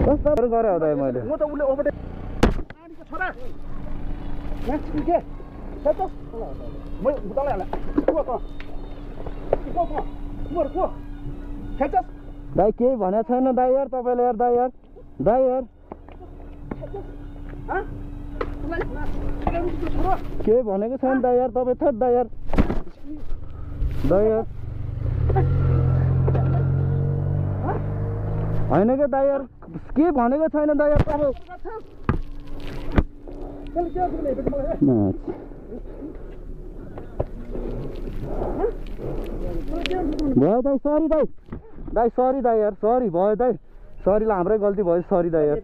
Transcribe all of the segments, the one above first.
कस्तो गरे हो दाइ मैले म त उले ओभरटेक नानीको छोरा यहाँ के सतो म उताले हाले को त को खेल्छस् दाइ केही भनेको छैन दाइ यार तपाईँले यार दाइ यार केही भनेको छैन दाइ यार तपाईँ थट दाइ यार होइन क्या दाइ यार के भनेको छैन दाइ यार तपाईँ भयो दाइ सरी दाइ सरी दाइ यार सरी भयो दाइ सरी ल हाम्रै गल्ती भयो सरी दाइ यार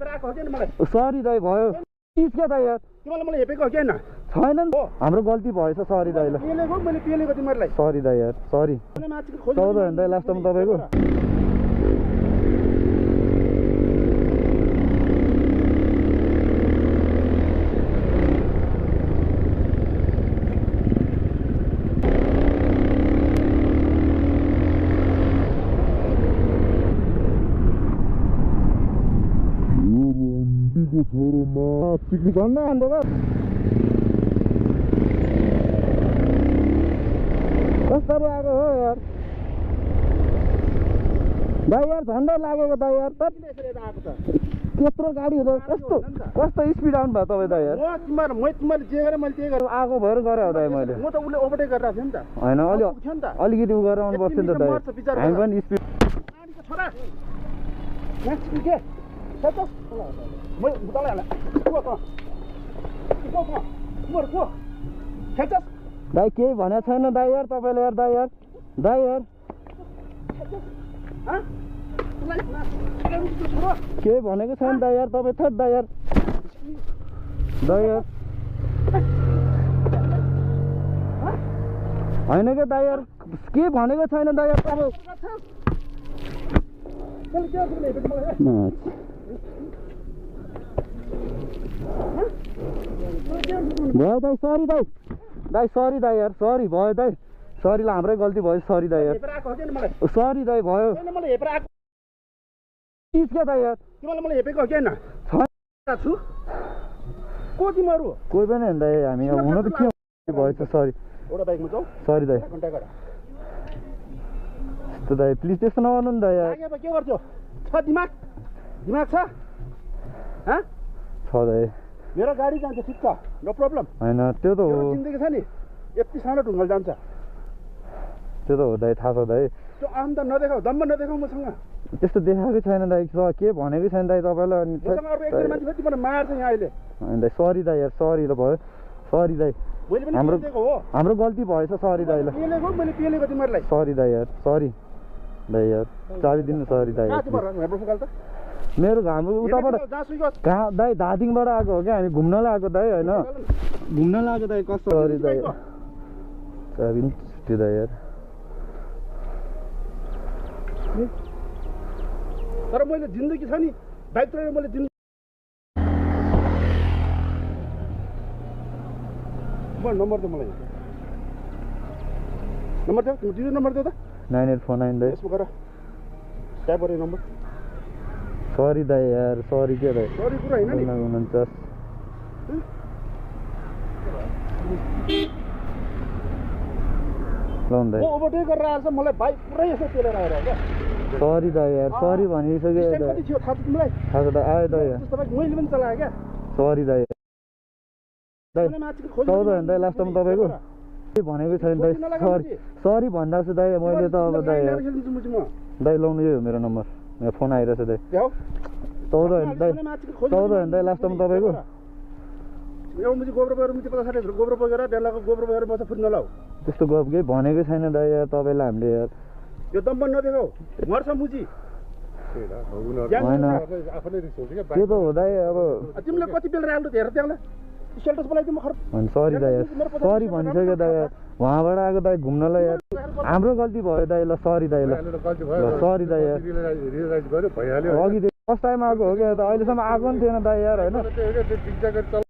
सरी दाइ भयो के दाइ यार तिमीले मलाई हेपेको हो कि हैन छैन नि हाम्रो गल्ती भएछ सरी दाइ ल मैले पेलेको तिमीलाई सरी दाइ यार सरी 14 होइन दाइ लास्टमा तपाईँको पिकनिक गर्न अन्त कस्तो आएको हो यार दाइ यार झन्डै लागेको दाइ यार त्यत्रो गाडीहरू कस्तो स्पिड आउनु भयो तपाईँ दाइ यार तिमीले जे गरे मैले त्यही गरेँ आगो भएर गरे हो दाइ मैले म त उले ओभरटेक गरिरहेको थिएँ नि त होइन अलिकति उ गरेर आउनु पर्छ नि त दाइ हामी पनि स्पिड नानीको छोरा यहाँ के सतो म उताले हाले को खेल्छस् दाइ केही भनेको छैन दाइ यार तपाईँले यार दाइ यार केही भनेको छैन दाइ यार तपाईँ थट दाइ यार होइन क्या दाइ यार के भनेको छैन दाइ यार तपाईँ भयो दाइ सरी दाइ सरी दाइ यार सरी भयो दाइ सरी ल हाम्रै गल्ती भयो सरी दाइ यार सरी दाइ भयो क्या दाइ यार तिमीले मलाई हेपेको हो कि हैन छु को तिमीहरू कोही पनि होइन दाइ हामी हुन त के भएछ सरी एउटा बाइकमा जाऊ सरी दाइ कन्ट्याक्ट गर त दाइ प्लिज त्यस्तो नगर्नु नि दाइ यार के गर्छौ छ दिमाग छ छ दाइ मेरो गाडी जान्छ ठिक छ नो प्रब्लम होइन त्यो त हो जिन्दगी छ नि यति सानो ढुङ्गल जान्छ त्यो त हो दाइ थाहा छ दाइ त्यो अन्त नदेखाऊ दम्ब नदेखाऊ मसँग त्यस्तो देखाएकै छैन दाइ के भनेकै छैन दाइ तपाईँलाई अनि मसँग अर्को एकजना मान्छे छ तिमीलाई मार्छ यहाँ अहिले होइन दाइ सरी दाइ यार सरी ल भयो सरी दाइ मैले पनि हाम्रो गल्ती भएछ सरी दाइ ल मैले पेलेको तिमीहरूलाई सरी दाइ यार सरी दाइ यार चाबी दिनु सरी दाइ मेरो हाम्रो उताबाट कहाँ दाइ धादिङबाट आएको हो क्या हामी घुम्नलाई आएको दाइ होइन घुम्नलाई आएको दाइ कस्तो सरी दाइ चाबी नि छुट्यो दाइ यार तर मैले जिन्दगी छ नि बाइक चलाएर मैले नम्बर त मलाई नम्बर दियो तिम्रो नम्बर दियो त 9849 दाइ यसमा गर ट्याप गरे नम्बर सरी दाइ यार सरी के दाइ सरी कुरा हैन नि 49 लौन दाइ म ओभरटेक गरेर आएछ मलाई बाइक पुरै यसो पेलेर आएर क्या सरी दाइ यार सरी भनिसक्यो दाइ कति थियो थाहा छ तिमीलाई थाहा छ दाइ आयो दाइ त्यस्तो बाइक मैले पनि चलाएँ क्या सरी दाइ 14 होइन दाइ लास्टमा तपाईँको के भनेको छैन दाइ सरी भन्दा छु दाइ मैले त अब दाइ दाइ लाउनु यो मेरो नम्बर यहाँ फोन आइरहेछ दाइ 14 होइन दाइ लास्टमा तपाईँको त्यस्तो गफ केही भनेकै छैन दाइ यार तपाईँलाई हामीले यार यो दम्ब नदेखाऊ मर्छ मुजी होइन त्यो त हो दाइ अब तिमीले कति बेला राख्नु हेर त्यहाँलाई सेल्टस बोलाइदिनु होइन सरी दाइ यार सरी भनिसक्यो दाइ यार उहाँबाट आएको दाइ घुम्नलाई यार हाम्रो गल्ती भयो दाइ ल सरी दाइ ल सरी दाइ यार अघि फर्स्ट टाइम आएको हो क्या त अहिलेसम्म आएको पनि थिएन दाइ यार होइन